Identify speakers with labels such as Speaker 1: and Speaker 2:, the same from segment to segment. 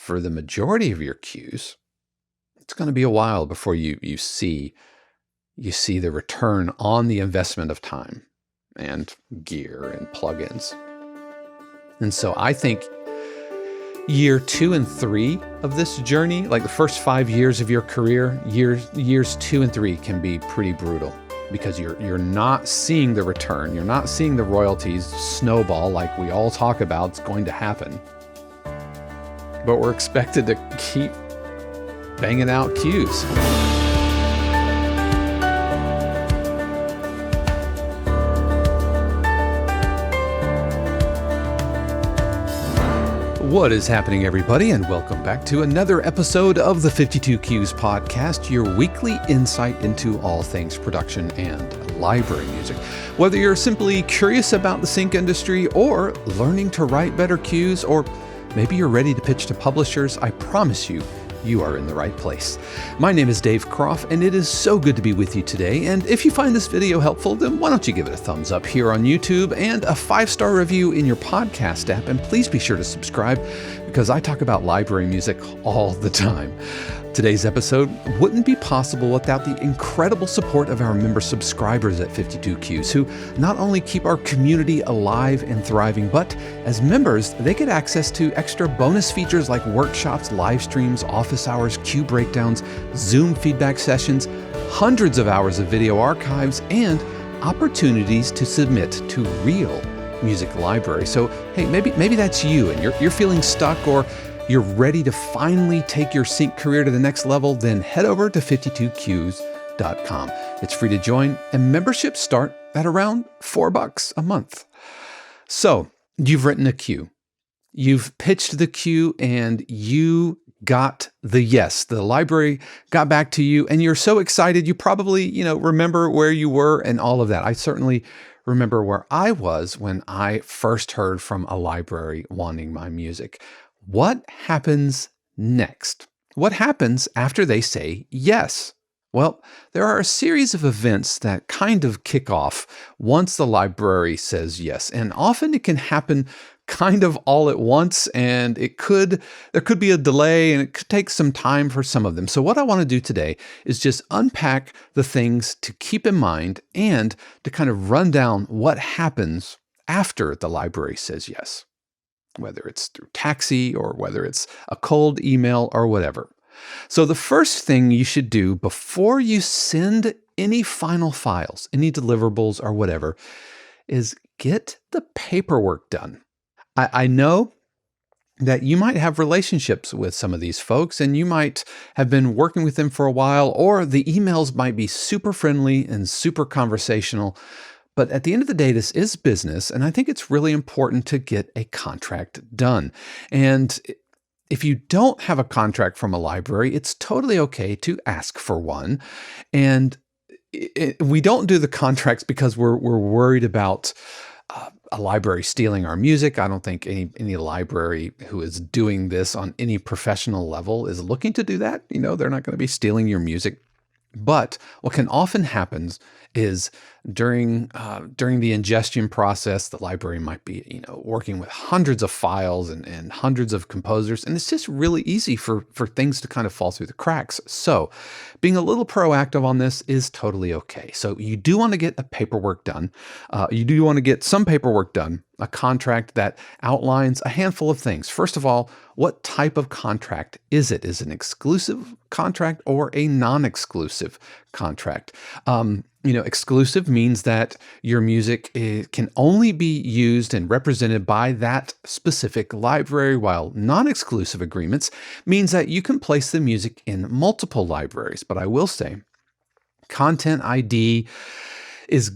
Speaker 1: for the majority of your cues, it's going to be a while before you see the return on the investment of time and gear and plugins. And so I think year 2 and 3 of this journey, like the first 5 years of your career, years 2 and 3 can be pretty brutal because you're not seeing the return. You're not seeing the royalties snowball like we all talk about it's going to happen. But we're expected to keep banging out cues. What is happening, everybody, and welcome back to another episode of the 52 Cues podcast, your weekly insight into all things production and library music. Whether you're simply curious about the sync industry or learning to write better cues, or maybe you're ready to pitch to publishers, I promise you are in the right place. My name is Dave Croft, and it is so good to be with you today. And if you find this video helpful, then why don't you give it a thumbs up here on YouTube and a 5-star review in your podcast app. And please be sure to subscribe because I talk about library music all the time. Today's episode wouldn't be possible without the incredible support of our member subscribers at 52 Cues, who not only keep our community alive and thriving, but as members, they get access to extra bonus features like workshops, live streams, office hours, cue breakdowns, Zoom feedback sessions, hundreds of hours of video archives, and opportunities to submit to real music library. So, hey, maybe that's you and you're feeling stuck, or you're ready to finally take your sync career to the next level, then head over to 52cues.com. It's free to join, and memberships start at around $4 a month. So you've written a cue, you've pitched the cue, and you got the yes. The library got back to you, and you're so excited. You probably, remember where you were and all of that. I certainly remember where I was when I first heard from a library wanting my music. What happens next? What happens after they say yes? Well, there are a series of events that kind of kick off once the library says yes, and often it can happen kind of all at once, and there could be a delay, and it could take some time for some of them. So what I want to do today is just unpack the things to keep in mind and to kind of run down what happens after the library says yes, whether it's through taxi or whether it's a cold email or whatever. So the first thing you should do before you send any final files, any deliverables or whatever, is get the paperwork done. I know that you might have relationships with some of these folks, and you might have been working with them for a while, or the emails might be super friendly and super conversational. But at the end of the day, this is business, and I think it's really important to get a contract done. And if you don't have a contract from a library, it's totally okay to ask for one. And we don't do the contracts because we're worried about a library stealing our music. I don't think any library who is doing this on any professional level is looking to do that. They're not going to be stealing your music. But what can often happen is during the ingestion process, the library might be, working with hundreds of files and hundreds of composers, and it's just really easy for things to kind of fall through the cracks. So being a little proactive on this is totally okay. So you do want to get a paperwork done. You do want to get some paperwork done, a contract that outlines a handful of things. First of all, what type of contract is it? Is it an exclusive contract or a non-exclusive contract? Exclusive means that your music can only be used and represented by that specific library, while non-exclusive agreements means that you can place the music in multiple libraries. But I will say, Content ID is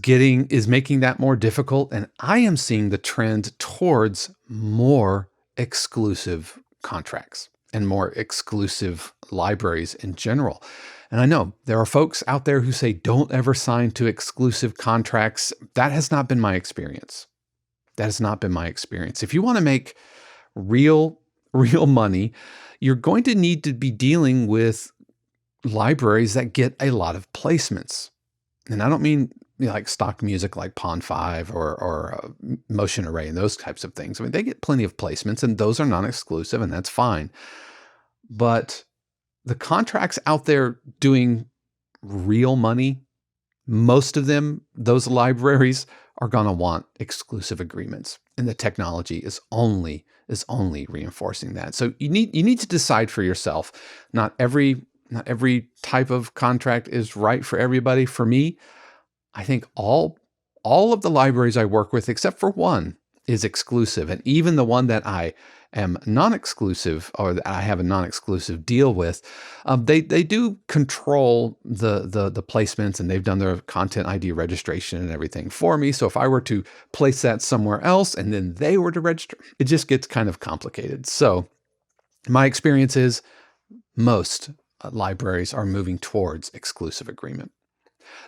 Speaker 1: making that more difficult, and I am seeing the trend towards more exclusive contracts and more exclusive libraries in general. And I know there are folks out there who say, don't ever sign to exclusive contracts. That has not been my experience. If you want to make real money, you're going to need to be dealing with libraries that get a lot of placements. And I don't mean like stock music like Pond 5 or Motion Array and those types of things. I mean, they get plenty of placements, and those are non-exclusive, and that's fine. but the contracts out there doing real money, most of them, those libraries are going to want exclusive agreements, and the technology is only reinforcing that. So you need to decide for yourself. Not every type of contract is right for everybody. For me, I think all of the libraries I work with, except for one, is exclusive, and even the one that I am non-exclusive, or that I have a non-exclusive deal with, they do control the placements, and they've done their content ID registration and everything for me. So if I were to place that somewhere else and then they were to register, it just gets kind of complicated. So my experience is most libraries are moving towards exclusive agreement.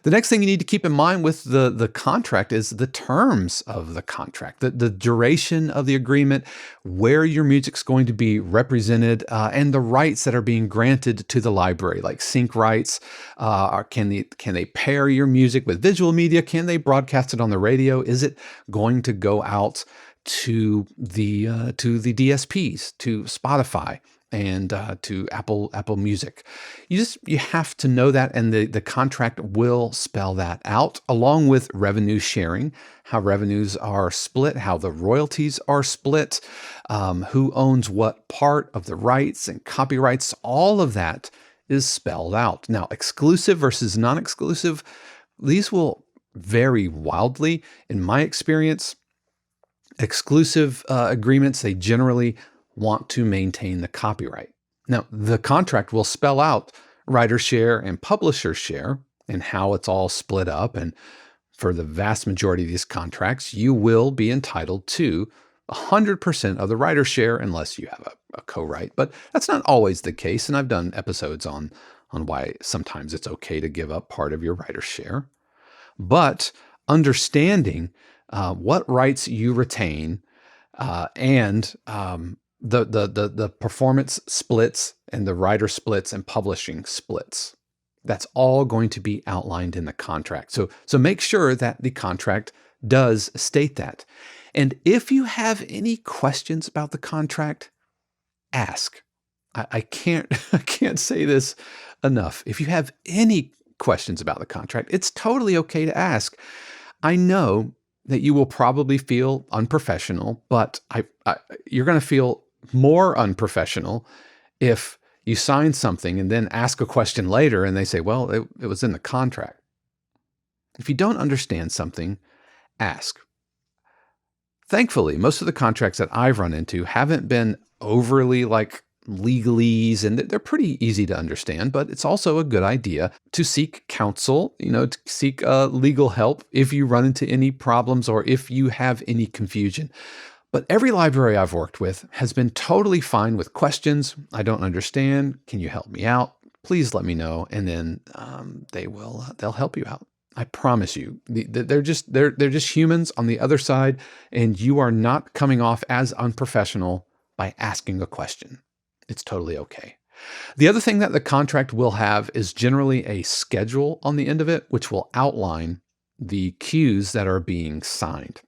Speaker 1: The next thing you need to keep in mind with the contract is the terms of the contract, the duration of the agreement, where your music's going to be represented, and the rights that are being granted to the library, like sync rights. Can they pair your music with visual media? Can they broadcast it on the radio? Is it going to go out to the DSPs, to Spotify, and to Apple Music? You have to know that, and the contract will spell that out, along with revenue sharing, how revenues are split, how the royalties are split, who owns what part of the rights and copyrights. All of that is spelled out. Now, exclusive versus non-exclusive, these will vary wildly. In my experience, exclusive agreements, they generally want to maintain the copyright. Now, the contract will spell out writer share and publisher share and how it's all split up. And for the vast majority of these contracts, you will be entitled to 100% of the writer share unless you have a co-write. But that's not always the case. And I've done episodes on why sometimes it's okay to give up part of your writer share. But understanding what rights you retain, and the performance splits and the writer splits and publishing splits, that's all going to be outlined in the contract. So make sure that the contract does state that. And if you have any questions about the contract, ask. I can't I can't say this enough. If you have any questions about the contract, it's totally okay to ask. I know that you will probably feel unprofessional, but you're going to feel more unprofessional if you sign something and then ask a question later and they say, well, it was in the contract. If you don't understand something, ask. Thankfully, most of the contracts that I've run into haven't been overly legalese, and they're pretty easy to understand, but it's also a good idea to seek counsel, to seek legal help if you run into any problems or if you have any confusion. But every library I've worked with has been totally fine with questions. I don't understand. Can you help me out? Please let me know. And then they'll help you out. I promise you, they're just humans on the other side, and you are not coming off as unprofessional by asking a question. It's totally okay. The other thing that the contract will have is generally a schedule on the end of it, which will outline the cues that are being signed.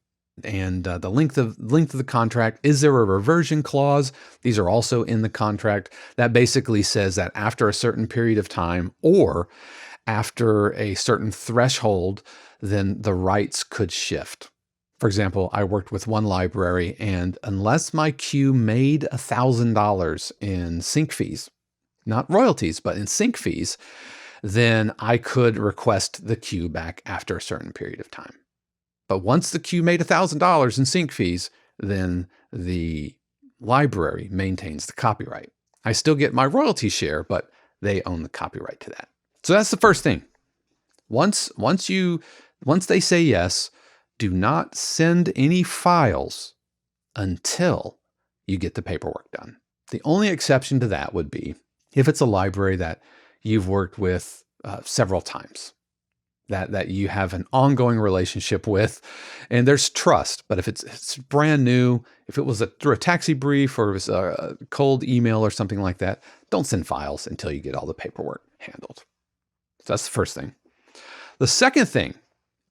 Speaker 1: And the length of the contract. Is there a reversion clause? These are also in the contract. That basically says that after a certain period of time or after a certain threshold, then the rights could shift. For example, I worked with one library, and unless my cue made $1,000 in sync fees, not royalties, but in sync fees, then I could request the cue back after a certain period of time. But once the cue made $1,000 in sync fees, then the library maintains the copyright. I still get my royalty share, but they own the copyright to that. So that's the first thing. Once they say yes, do not send any files until you get the paperwork done. The only exception to that would be if it's a library that you've worked with several times, that you have an ongoing relationship with, and there's trust. But if it's brand new, if it was through a taxi brief or it was a cold email or something like that, don't send files until you get all the paperwork handled. So that's the first thing. The second thing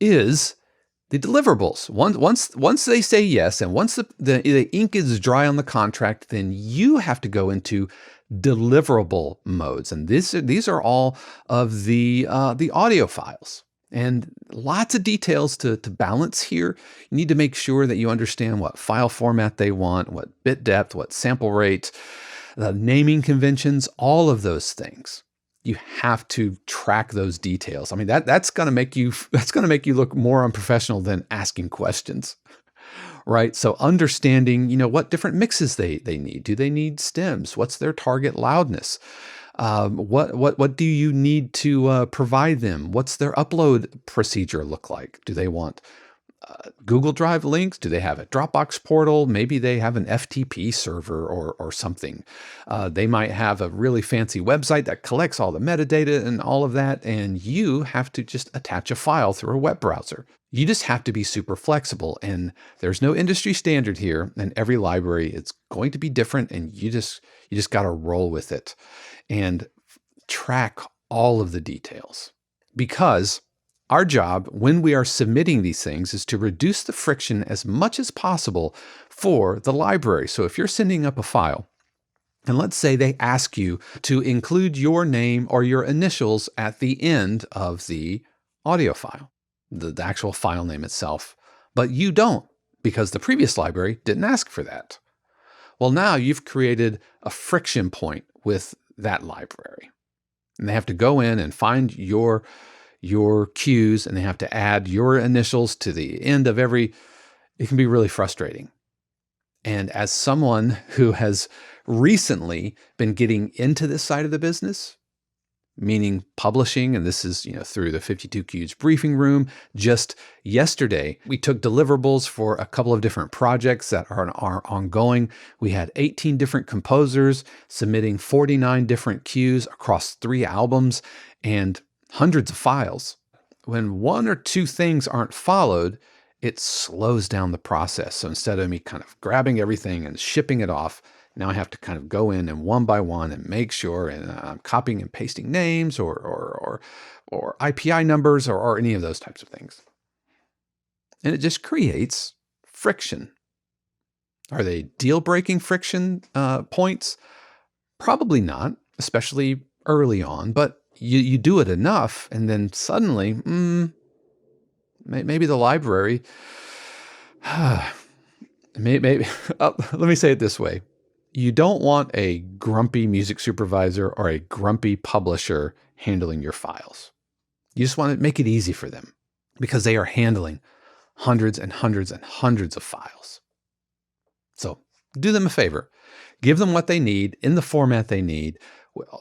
Speaker 1: is the deliverables. Once they say yes, and once the ink is dry on the contract, then you have to go into deliverable modes. And these are all of the audio files. And lots of details to balance here. You need to make sure that you understand what file format they want, what bit depth, what sample rate, the naming conventions, all of those things. You have to track those details. I mean, that's going to make you look more unprofessional than asking questions, right? So understanding, what different mixes they need. Do they need stems? What's their target loudness? What do you need to provide them? What's their upload procedure look like? Do they want Google Drive links? Do they have a Dropbox portal? Maybe they have an FTP server or something. They might have a really fancy website that collects all the metadata and all of that, and you have to just attach a file through a web browser. You just have to be super flexible, and there's no industry standard here, and every library is going to be different, and you just got to roll with it and track all of the details. Because our job when we are submitting these things is to reduce the friction as much as possible for the library. So if you're sending up a file, and let's say they ask you to include your name or your initials at the end of the audio file, the actual file name itself, but you don't because the previous library didn't ask for that. Well, now you've created a friction point with that library. And they have to go in and find your cues, and they have to add your initials to the end of it can be really frustrating. And as someone who has recently been getting into this side of the business, meaning publishing, and this is through the 52Qs briefing room. Just yesterday, we took deliverables for a couple of different projects that are ongoing. We had 18 different composers submitting 49 different cues across 3 albums and hundreds of files. When 1 or 2 things aren't followed, it slows down the process. So instead of me kind of grabbing everything and shipping it off, now I have to kind of go in and one by one and make sure, and I'm copying and pasting names or IPI numbers or any of those types of things. And it just creates friction. Are they deal-breaking friction points? Probably not, especially early on, but you do it enough, and then suddenly, maybe the library, maybe let me say it this way. You don't want a grumpy music supervisor or a grumpy publisher handling your files. You just want to make it easy for them because they are handling hundreds and hundreds and hundreds of files. So do them a favor. Give them what they need in the format they need,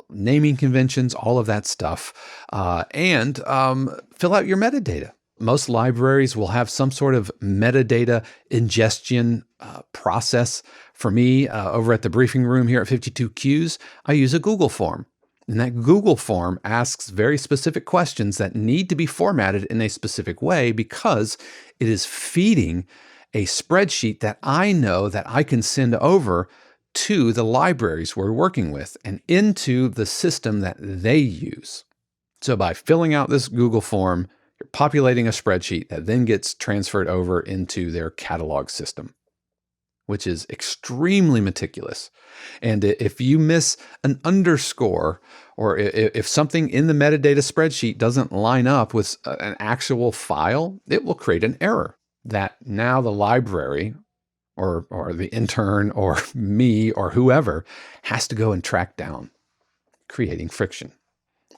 Speaker 1: naming conventions, all of that stuff, and fill out your metadata. Most libraries will have some sort of metadata ingestion process. For me, over at the briefing room here at 52Qs, I use a Google form. And that Google form asks very specific questions that need to be formatted in a specific way because it is feeding a spreadsheet that I know that I can send over to the libraries we're working with and into the system that they use. So by filling out this Google form, you're populating a spreadsheet that then gets transferred over into their catalog system, which is extremely meticulous. And if you miss an underscore, or if something in the metadata spreadsheet doesn't line up with an actual file, it will create an error that now the library or the intern or me or whoever has to go and track down, creating friction.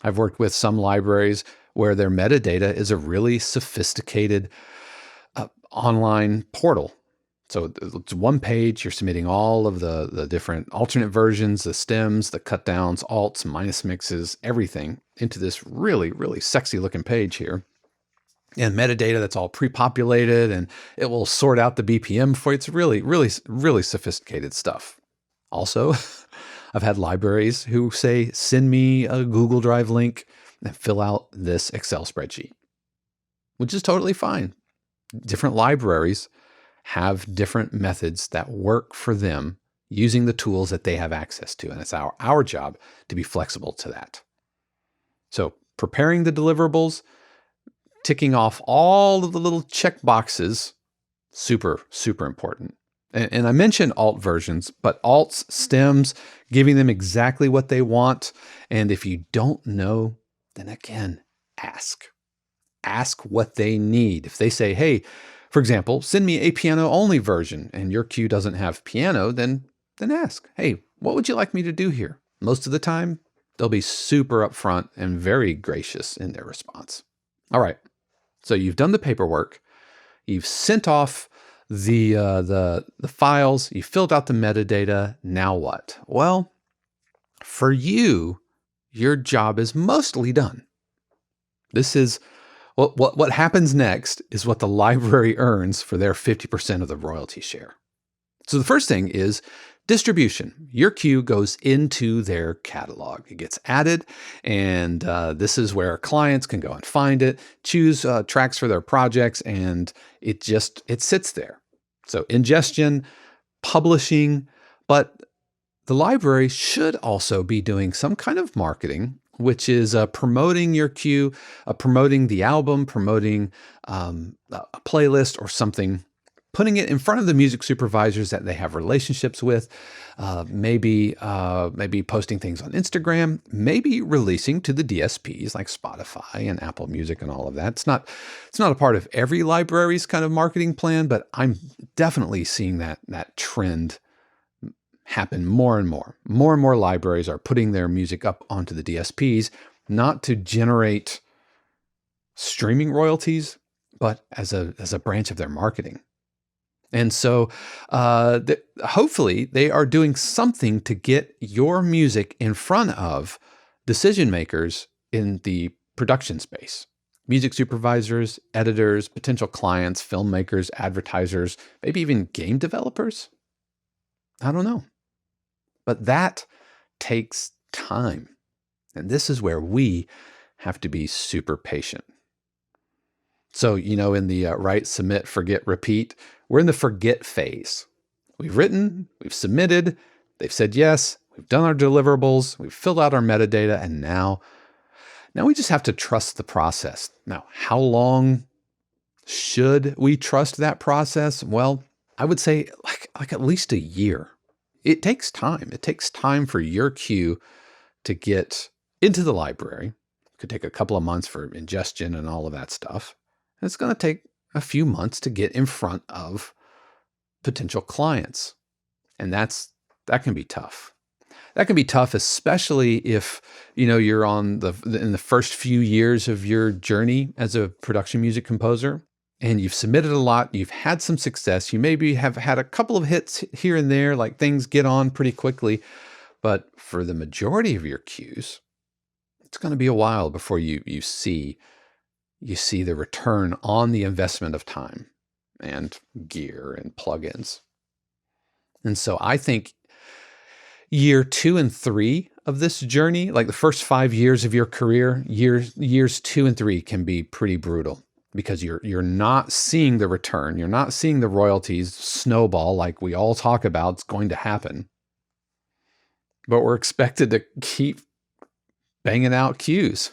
Speaker 1: I've worked with some libraries where their metadata is a really sophisticated online portal. So it's one page, you're submitting all of the different alternate versions, the stems, the cut downs, alts, minus mixes, everything into this really, really sexy looking page here. And metadata that's all pre-populated, and it will sort out the BPM for you. It's really, really, really sophisticated stuff. Also, I've had libraries who say, send me a Google Drive link and fill out this Excel spreadsheet, which is totally fine. Different libraries have different methods that work for them using the tools that they have access to. And it's our job to be flexible to that. So preparing the deliverables, ticking off all of the little check boxes, super, super important. And I mentioned alt versions, but alts, stems, giving them exactly what they want. And if you don't know, then again, ask. Ask what they need. If they say, hey, for example, send me a piano only version and your queue doesn't have piano, then ask, hey, what would you like me to do here? Most of the time, they'll be super upfront and very gracious in their response. All right, so you've done the paperwork. You've sent off the files. You filled out the metadata. Now what? Well, for you, your job is mostly done. This is what happens next is what the library earns for their 50% of the royalty share. So the first thing is distribution. Your queue goes into their catalog. It gets added, and this is where clients can go and find it, choose tracks for their projects, and it sits there. So ingestion, publishing, but the library should also be doing some kind of marketing, which is promoting your queue, promoting the album, promoting a playlist or something, putting it in front of the music supervisors that they have relationships with, maybe posting things on Instagram, maybe releasing to the DSPs like Spotify and Apple Music and all of that. It's not a part of every library's kind of marketing plan, but I'm definitely seeing that trend happen more and more. More and more libraries are putting their music up onto the DSPs, not to generate streaming royalties, but as a branch of their marketing. And so hopefully they are doing something to get your music in front of decision makers in the production space. Music supervisors, editors, potential clients, filmmakers, advertisers, maybe even game developers. I don't know. But that takes time. And this is where we have to be super patient. So, in the write, submit, forget, repeat, we're in the forget phase. We've written, we've submitted, they've said yes, we've done our deliverables, we've filled out our metadata, and now we just have to trust the process. Now, how long should we trust that process? Well, I would say like at least a year. It takes time. It takes time for your queue to get into the library. It could take a couple of months for ingestion and all of that stuff. And it's going to take a few months to get in front of potential clients. And that can be tough. That can be tough, especially if, you're in the first few years of your journey as a production music composer. And you've submitted a lot, you've had some success, you maybe have had a couple of hits here and there, like things get on pretty quickly. But for the majority of your queues, it's going to be a while before you see the return on the investment of time and gear and plugins. And so I think year 2 and 3 of this journey, like the first 5 years of your career, years 2 and 3 can be pretty brutal. Because you're not seeing the return. You're not seeing the royalties snowball like we all talk about. It's going to happen. But we're expected to keep banging out queues.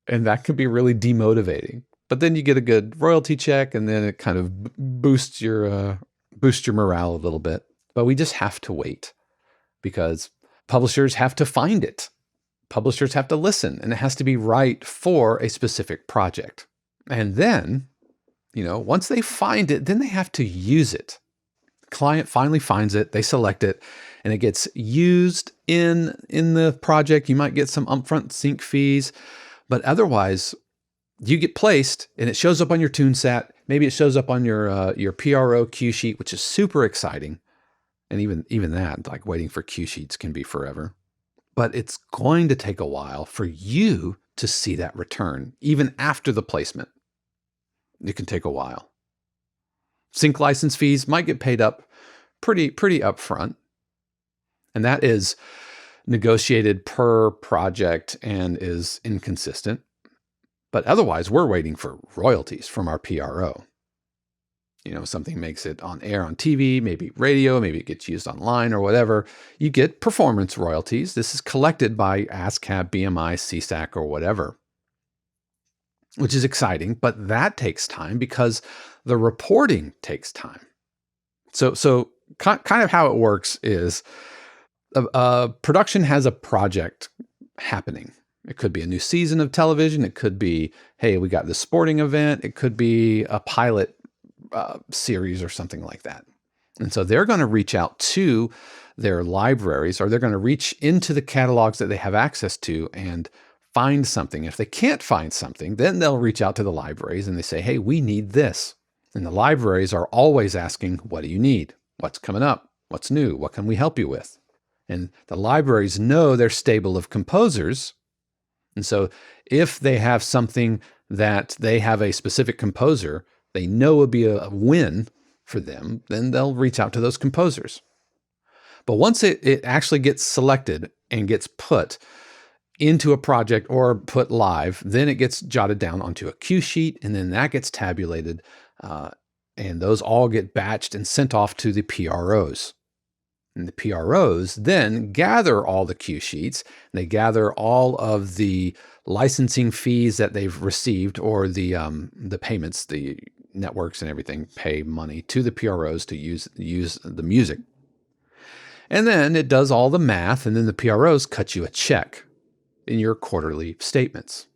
Speaker 1: And that can be really demotivating. But then you get a good royalty check and then it kind of boosts your morale a little bit. But we just have to wait because publishers have to find it. Publishers have to listen, and it has to be right for a specific project. And then, once they find it, then they have to use it. Client finally finds it, they select it, and it gets used in the project. You might get some upfront sync fees, but otherwise, you get placed and it shows up on your TuneSat. Maybe it shows up on your PRO cue sheet, which is super exciting. And even that, like waiting for cue sheets can be forever. But it's going to take a while for you to see that return, even after the placement. It can take a while. Sync license fees might get paid up pretty upfront. And that is negotiated per project and is inconsistent. But otherwise, we're waiting for royalties from our PRO. Something makes it on air on TV, maybe radio, maybe it gets used online or whatever. You get performance royalties. This is collected by ASCAP, BMI, CSAC, or whatever, which is exciting. But that takes time because the reporting takes time. Kind of how it works is production has a project happening. It could be a new season of television. It could be, hey, we got this sporting event. It could be a pilot series or something like that. And so they're going to reach out to their libraries, or they're going to reach into the catalogs that they have access to and find something. If they can't find something, then they'll reach out to the libraries and they say, hey, we need this. And the libraries are always asking, what do you need? What's coming up? What's new? What can we help you with? And the libraries know their stable of composers. And so if they have something that they have a specific composer, they know would be a win for them, then they'll reach out to those composers. But once it actually gets selected and gets put into a project or put live, then it gets jotted down onto a cue sheet, and then that gets tabulated, and those all get batched and sent off to the PROs. And the PROs then gather all the cue sheets. They gather all of the licensing fees that they've received, or the payments. The networks and everything pay money to the PROs to use the music. And then it does all the math, and then the PROs cut you a check in your quarterly statements.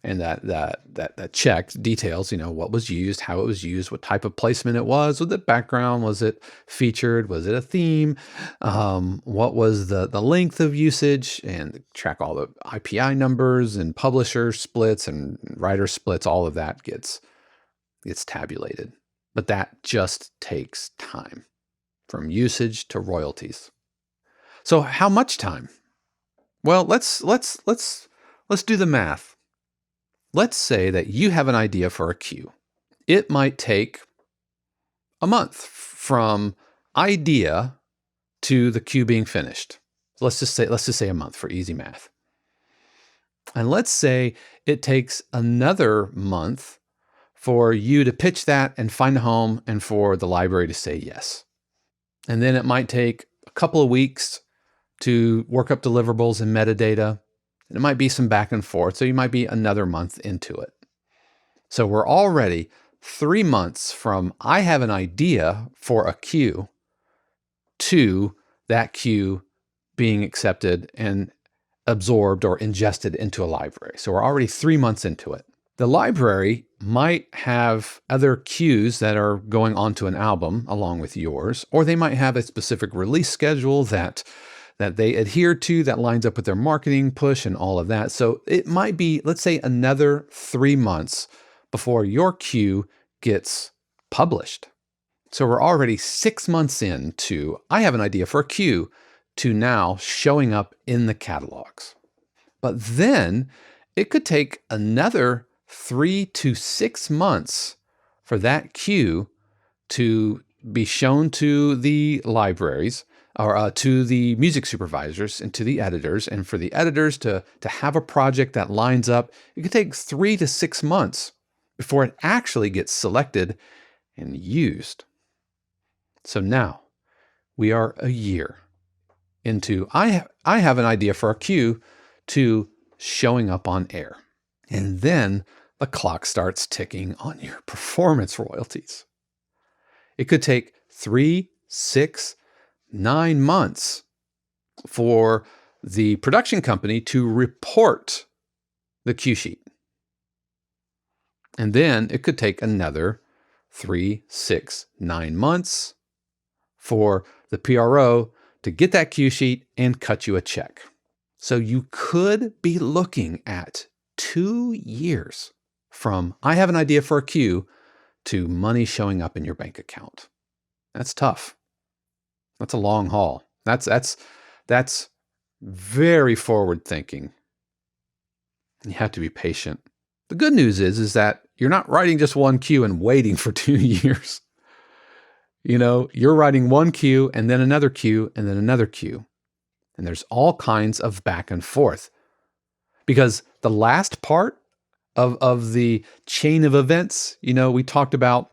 Speaker 1: And that check details, what was used, how it was used, what type of placement it was the background, was it featured, was it a theme, what was the length of usage, and track all the IPI numbers and publisher splits and writer splits. All of that gets tabulated. But that just takes time, from usage to royalties. So how much time? Well, let's do the math. Let's say that you have an idea for a cue. It might take a month from idea to the cue being finished. Let's just say a month for easy math. And let's say it takes another month for you to pitch that and find a home, and for the library to say yes. And then it might take a couple of weeks to work up deliverables and metadata. And it might be some back and forth, so you might be another month into it. So we're already 3 months from I have an idea for a cue to that cue being accepted and absorbed or ingested into a library. So we're already 3 months into it. The library might have other cues that are going onto an album along with yours, or they might have a specific release schedule that they adhere to that lines up with their marketing push and all of that. So it might be, let's say, another 3 months before your cue gets published. So we're already 6 months into, I have an idea for a cue, to now showing up in the catalogs. But then it could take another 3 to 6 months for that cue to be shown to the libraries, or to the music supervisors and to the editors, and for the editors to have a project that lines up. It could take 3 to 6 months before it actually gets selected and used. So now we are a year into I have an idea for a cue to showing up on air. And then the clock starts ticking on your performance royalties. It could take 3, 6, 9 months for the production company to report the cue sheet. And then it could take another 3, 6, 9 months for the PRO to get that cue sheet and cut you a check. So you could be looking at 2 years from I have an idea for a cue to money showing up in your bank account. That's tough. That's a long haul. That's very forward thinking. You have to be patient. The good news is that you're not writing just one cue and waiting for 2 years. You're writing one cue and then another cue and then another cue. And there's all kinds of back and forth. Because the last part of the chain of events, we talked about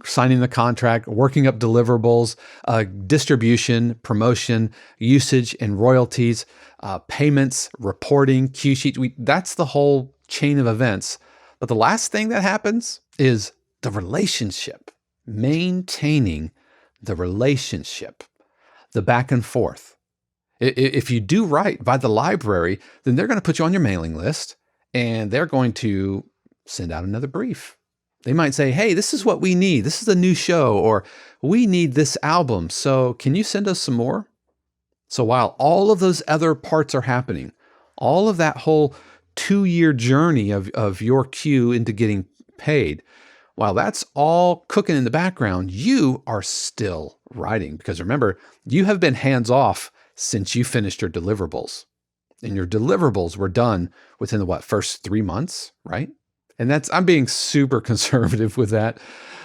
Speaker 1: signing the contract, working up deliverables, distribution, promotion, usage and royalties, payments, reporting, cue sheet. That's the whole chain of events. But the last thing that happens is the relationship maintaining the relationship, the back and forth. If you do right by the library, then they're going to put you on your mailing list and they're going to send out another brief. They might say, hey, this is what we need. This is a new show, or we need this album. So can you send us some more? So while all of those other parts are happening, all of that whole 2-year journey of your queue into getting paid, while that's all cooking in the background, you are still writing. Because remember, you have been hands off since you finished your deliverables. And your deliverables were done within the first 3 months, right? And I'm being super conservative with that.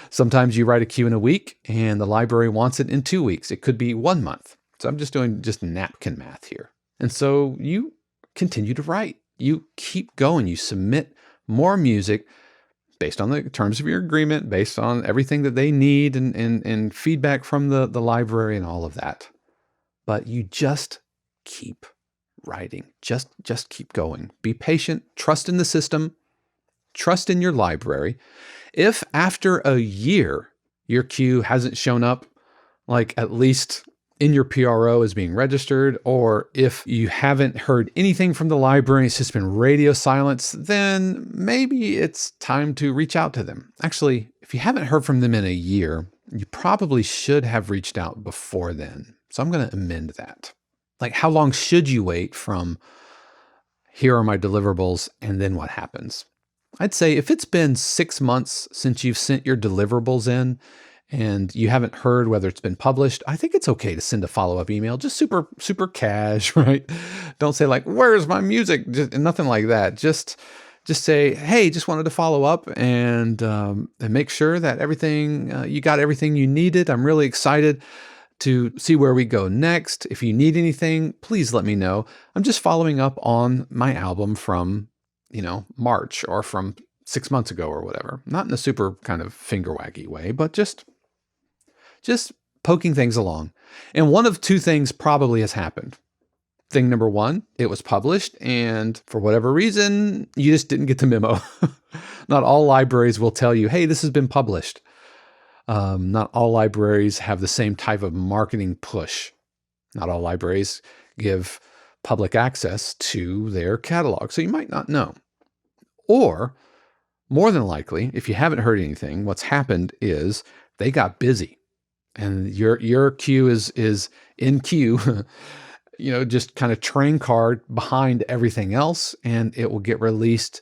Speaker 1: Sometimes you write a queue in a week and the library wants it in 2 weeks. It could be 1 month. So I'm just doing napkin math here. And so you continue to write. You keep going. You submit more music based on the terms of your agreement, based on everything that they need and feedback from the library and all of that. But you just keep writing. Just keep going. Be patient. Trust in the system. Trust in your library. If after a year your queue hasn't shown up, like at least in your PRO as being registered, or if you haven't heard anything from the library, it's just been radio silence, then maybe it's time to reach out to them. Actually, if you haven't heard from them in a year, you probably should have reached out before then. So I'm going to amend that. Like, how long should you wait from here are my deliverables and then what happens? I'd say if it's been 6 months since you've sent your deliverables in and you haven't heard whether it's been published, I think it's okay to send a follow-up email, just super cash, right? Don't say like, where's my music? Just, nothing like that. Just say, hey, just wanted to follow up and make sure that everything, you got everything you needed. I'm really excited to see where we go next. If you need anything, please let me know. I'm just following up on my album from March or from 6 months ago or whatever. Not in a super kind of finger waggy way, but just poking things along. And one of two things probably has happened. Thing number one, it was published and for whatever reason, you just didn't get the memo. Not all libraries will tell you, hey, this has been published. Not all libraries have the same type of marketing push. Not all libraries give public access to their catalog, so you might not know. Or, more than likely, if you haven't heard anything, what's happened is they got busy, and your queue is in queue, just kind of train card behind everything else, and it will get released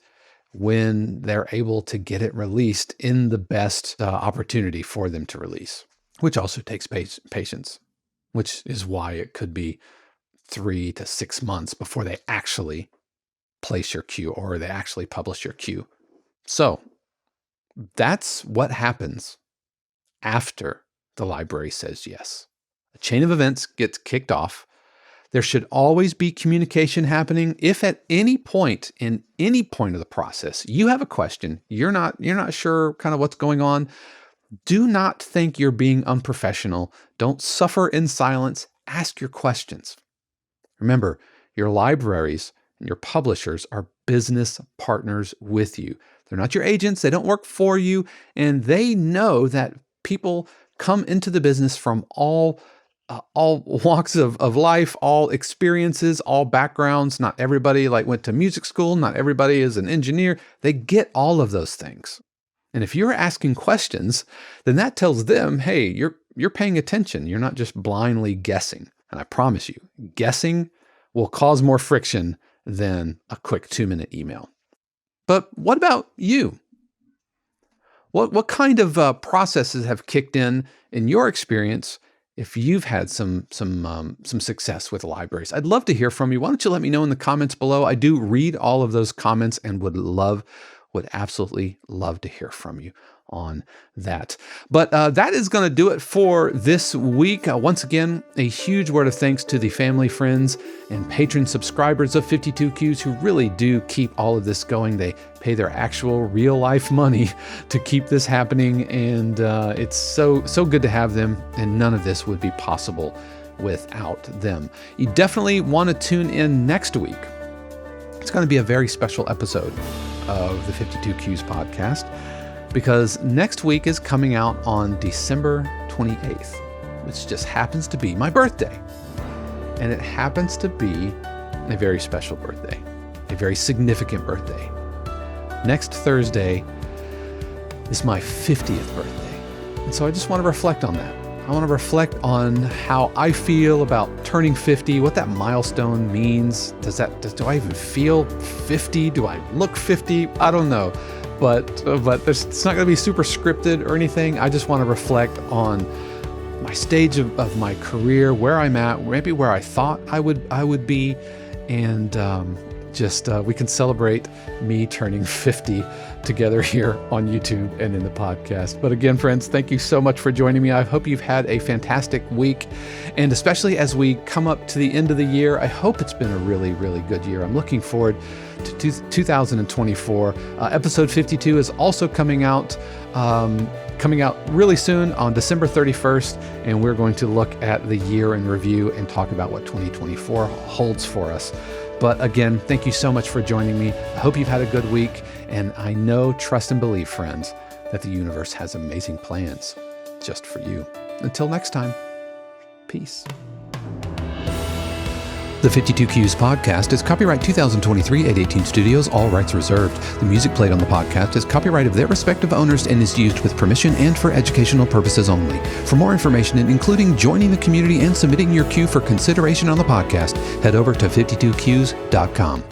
Speaker 1: when they're able to get it released in the best opportunity for them to release, which also takes patience, which is why it could be 3 to 6 months before they actually place your queue or they actually publish your queue. So that's what happens after the library says yes. A chain of events gets kicked off. There should always be communication happening. If at any point in any point of the process you have a question, you're not sure kind of what's going on, do not think you're being unprofessional. Don't suffer in silence. Ask your questions. Remember, your libraries and your publishers are business partners with you. They're not your agents. They don't work for you. And they know that people come into the business from all walks of life, all experiences, all backgrounds. Not everybody went to music school. Not everybody is an engineer. They get all of those things. And if you're asking questions, then that tells them, hey, you're paying attention. You're not just blindly guessing. And I promise you, guessing will cause more friction than a quick 2-minute email. But what about you? What kind of processes have kicked in your experience if you've had some success with libraries? I'd love to hear from you. Why don't you let me know in the comments below? I do read all of those comments and would absolutely love to hear from you on that. But that is going to do it for this week. Once again, a huge word of thanks to the family, friends, and patron subscribers of 52Qs who really do keep all of this going. They pay their actual real life money to keep this happening. And it's so good to have them. And none of this would be possible without them. You definitely want to tune in next week. It's going to be a very special episode of the 52Qs podcast. because next week is coming out on December 28th, which just happens to be my birthday. And it happens to be a very special birthday, a very significant birthday. Next Thursday is my 50th birthday. And so I just want to reflect on that. I want to reflect on how I feel about turning 50, what that milestone means. Do I even feel 50? Do I look 50? I don't know. But it's not going to be super scripted or anything. I just want to reflect on my stage of my career, where I'm at, maybe where I thought I would be, and we can celebrate me turning 50 together here on YouTube and in the podcast. But again, friends, thank you so much for joining me. I hope you've had a fantastic week. And especially as we come up to the end of the year, I hope it's been a really, really good year. I'm looking forward to 2024. Episode 52 is also coming out really soon on December 31st. And we're going to look at the year in review and talk about what 2024 holds for us. But again, thank you so much for joining me. I hope you've had a good week. And I know, trust and believe, friends, that the universe has amazing plans just for you. Until next time, peace. The 52 Qs podcast is copyright 2023 818 Studios, all rights reserved. The music played on the podcast is copyright of their respective owners and is used with permission and for educational purposes only. For more information, including joining the community and submitting your cue for consideration on the podcast, head over to 52qs.com.